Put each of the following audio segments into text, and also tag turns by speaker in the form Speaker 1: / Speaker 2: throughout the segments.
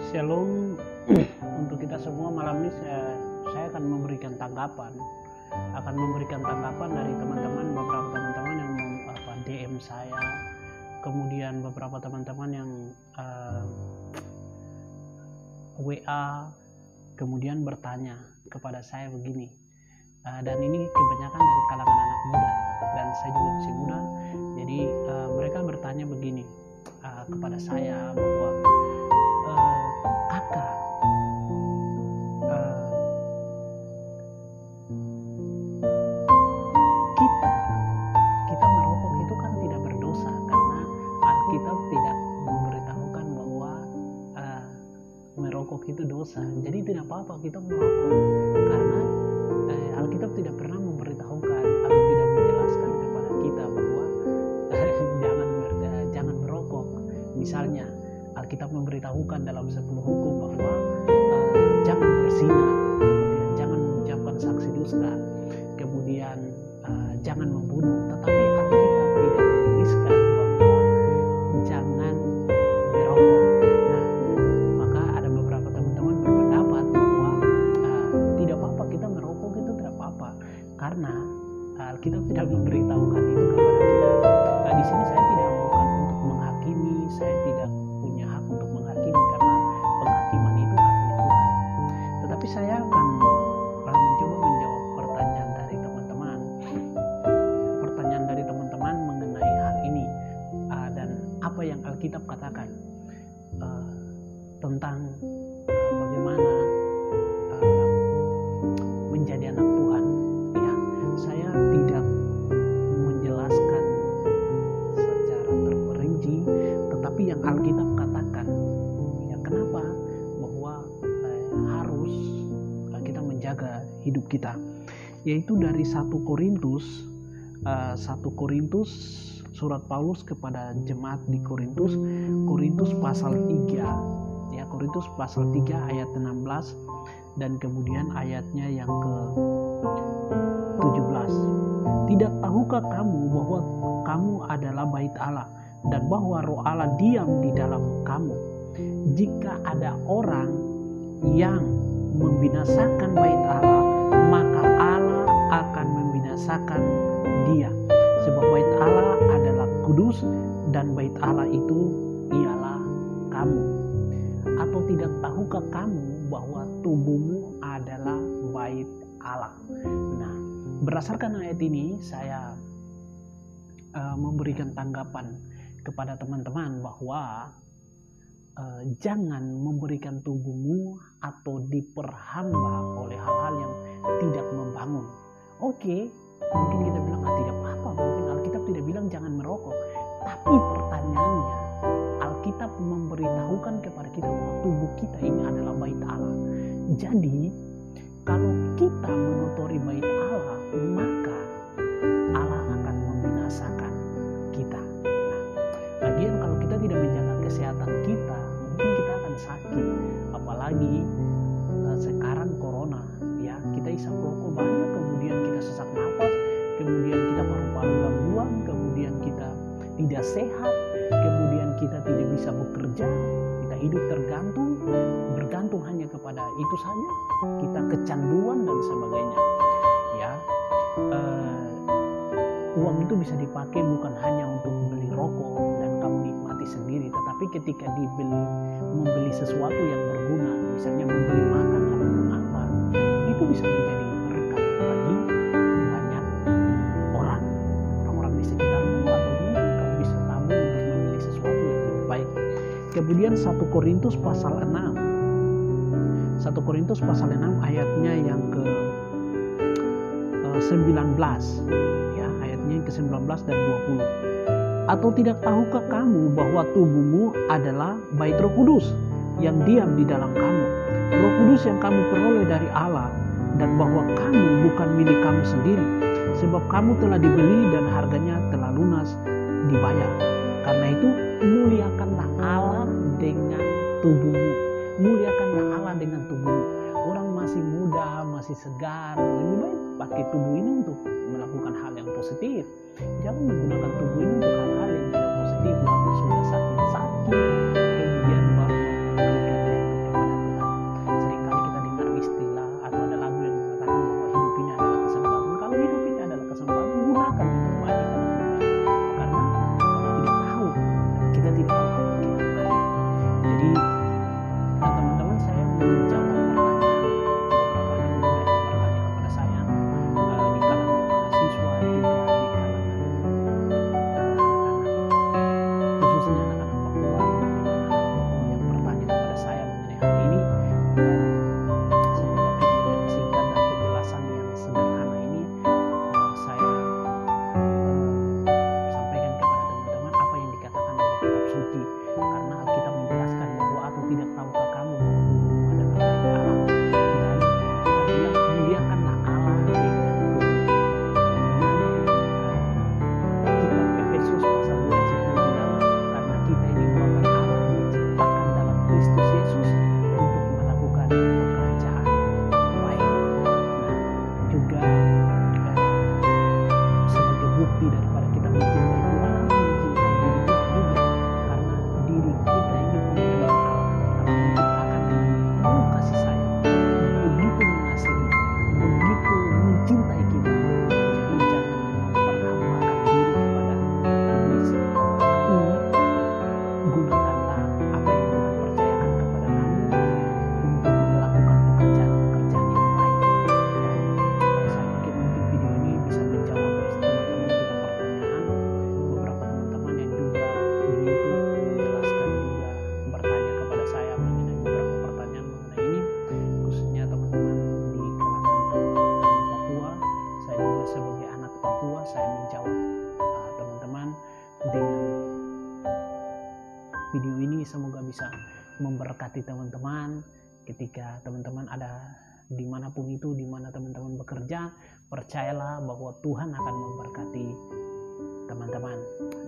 Speaker 1: Shalom untuk kita semua. Malam ini saya akan memberikan tanggapan dari teman-teman, beberapa teman-teman yang DM saya, kemudian beberapa teman-teman yang WA, kemudian bertanya kepada saya begini, dan ini kebanyakan dari kalangan anak muda, dan saya juga masih muda. Jadi mereka bertanya begini kepada saya bahwa kakak, kita merokok itu kan tidak berdosa karena Alkitab tidak memberitahukan bahwa merokok itu dosa. Jadi tidak apa-apa kita merokok karena Alkitab tidak pernah memberitahukan atau tidak menjelaskan kepada kita bahwa jangan merokok. Misalnya Alkitab memberitahukan dalam 10 hukum bahwa jangan berzina, kemudian jangan mengucapkan saksi dusta, kemudian jangan membunuh. Tetapi Alkitab tidak menuliskan bahwa jangan merokok. Nah, maka ada beberapa teman-teman berpendapat bahwa tidak apa-apa kita merokok, itu tidak apa-apa karena Alkitab tidak memberitahukan itu kepada kita. Nah, di sini saya tidak bukan untuk menghakimi, saya tidak punya hak untuk menghakimi karena penghakiman itu haknya Tuhan. Tetapi saya akan mencoba menjawab pertanyaan dari teman-teman mengenai hal ini, dan apa yang Alkitab katakan tentang bagaimana menjadi anak Tuhan. Ya, saya tidak menjelaskan secara terperinci, tetapi yang Alkitab katakan, ya, kenapa bahwa harus kita menjaga hidup kita, yaitu dari 1 Korintus, surat Paulus kepada jemaat di Korintus pasal 3, ya, Korintus pasal 3 ayat 16 dan kemudian ayatnya yang ke-17. Tidak tahukah kamu bahwa kamu adalah bait Allah dan bahwa Roh Allah diam di dalam kamu? Jika ada orang yang membinasakan bait Allah, maka Allah akan membinasakan dia. Sebab bait Allah adalah kudus dan bait Allah itu ialah kamu. Atau tidak tahukah kamu bahwa tubuhmu adalah bait Allah? Nah, berdasarkan ayat ini saya memberikan tanggapan kepada teman-teman bahwa jangan memberikan tubuhmu atau diperhamba oleh hal-hal yang tidak membangun. Oke, mungkin kita bilang tidak apa-apa, mungkin Alkitab tidak bilang jangan merokok, tapi pertanyaannya Alkitab memberitahukan kepada kita bahwa tubuh kita ini adalah bait Allah. Jadi kalau kita mengotori bait Allah, maka Allah akan membinasakan kita. Nah, lagian kalau kita tidak menjaga kesehatan kita, mungkin kita akan sakit. Apalagi sekarang corona, ya, kita isap rokok banyak, kemudian kita sesak nafas, kemudian kita paru-paru gangguan, kemudian kita tidak sehat, kemudian kita tidak bisa bekerja, kita hidup bergantung hanya kepada itu saja, kita kecanduan dan sebagainya. Ya, uang itu bisa dipakai bukan hanya untuk beli rokok dan kamu nikmati sendiri, tetapi ketika membeli sesuatu yang berguna, misalnya membeli makan ataupun apa, itu bisa menjadi berkat bagi banyak orang di sekitarmu, atau mungkin kamu bisa tabung untuk membeli sesuatu yang lebih baik. Kemudian 1 Korintus pasal 6 ayatnya yang ke-19, ya, ayatnya yang ke-19 dan 20. Atau tidak tahukah kamu bahwa tubuhmu adalah bait Roh Kudus yang diam di dalam kamu, Roh Kudus yang kamu peroleh dari Allah, dan bahwa kamu bukan milik kamu sendiri, sebab kamu telah dibeli dan harganya telah lunas dibayar. Karena itu muliakanlah Allah dengan tubuhmu. Muliakanlah Allah dengan tubuhmu. Orang masih muda, masih segar, lebih baik pakai tubuh ini untuk melakukan hal yang positif. Jangan menggunakan tubuh ini untuk hal-hal yang tidak positif, lalu sudah sakit kemudian baru memberikan waktu kepada Tuhan. Seringkali kita dengar istilah atau ada lagu yang mengatakan bahwa hidup ini adalah kesempatan. Kalau hidup ini adalah kesempatan, gunakan untuk baik dan untuk baik. Karena tidak tahu, kita tidak tahu kapan kita mati. Jadi teman-teman, saya menjawab pertanyaan beberapa anak muda yang bertanya kepada saya di kalangan mahasiswa, juga di kalangan anak-anak, khususnya anak-anak Papua, yang bertanya kepada saya mengenai hal ini. Dan semoga video yang singkat dan penjelasan yang sederhana ini saya sampaikan kepada teman-teman apa yang dikatakan oleh kitab suci. Karena Alkitab menjelaskan bahwa atau tidak tahukah kamu bahwa tubuhmu adalah milik Allah, dan katanya muliakanlah Allah dengan tubuhmu. Kitab Efesus pasal 2 ayat 10 bilang, karena kita ini merupakan Allah diciptakan dalam Kristus Yesus untuk melakukan pekerjaan baik. Nah, juga sebagai bukti daripada kita mencintai Tuhan atau mencintai diri kita juga, karena diri kita ini pemberian Allah. Allah menciptakan dengan penuh kasih sayang, begitu mengasihi, begitu mencintai kita. Jadi jangan memperhambakan diri kepada iblis, tapi gunakanlah apa yang Tuhan percayakan kepada kamu untuk melakukan pekerjaan-pekerjaan yang baik. Dan saya pikir mungkin video ini bisa menjawab teman-teman juga pertanyaan. Beberapa teman-teman yang juga di YouTube menjelaskan juga bertanya kepada saya mengenai beberapa pertanyaan mengenai ini, khususnya teman-teman di kalangan anak Papua. Saya juga sebagai anak Papua, saya menjawab teman-teman dengan video ini. Semoga bisa memberkati teman-teman ketika teman-teman ada dimanapun itu, dimana teman-teman bekerja. Percayalah bahwa Tuhan akan memberkati teman-teman,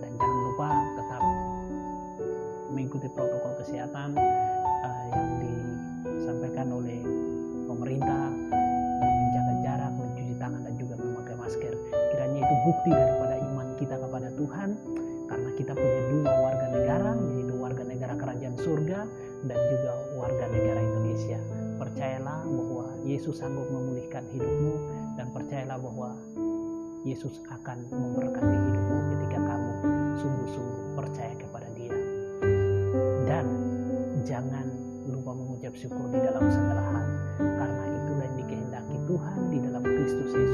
Speaker 1: dan jangan lupa tetap mengikuti protokol kesehatan yang disampaikan oleh pemerintah, menjaga jarak, mencuci tangan, dan juga memakai masker. Kiranya itu bukti daripada iman kita kepada Tuhan, karena kita punya dua warga negara, yaitu warga negara kerajaan surga dan juga warga negara Indonesia. Percayalah bahwa Yesus sanggup memulihkan hidupmu, dan percayalah bahwa Yesus akan memberkati hidupmu ketika kamu sungguh-sungguh percaya kepada Dia. Dan jangan lupa mengucap syukur di dalam segala hal, karena itulah yang dikehendaki Tuhan di dalam Kristus Yesus.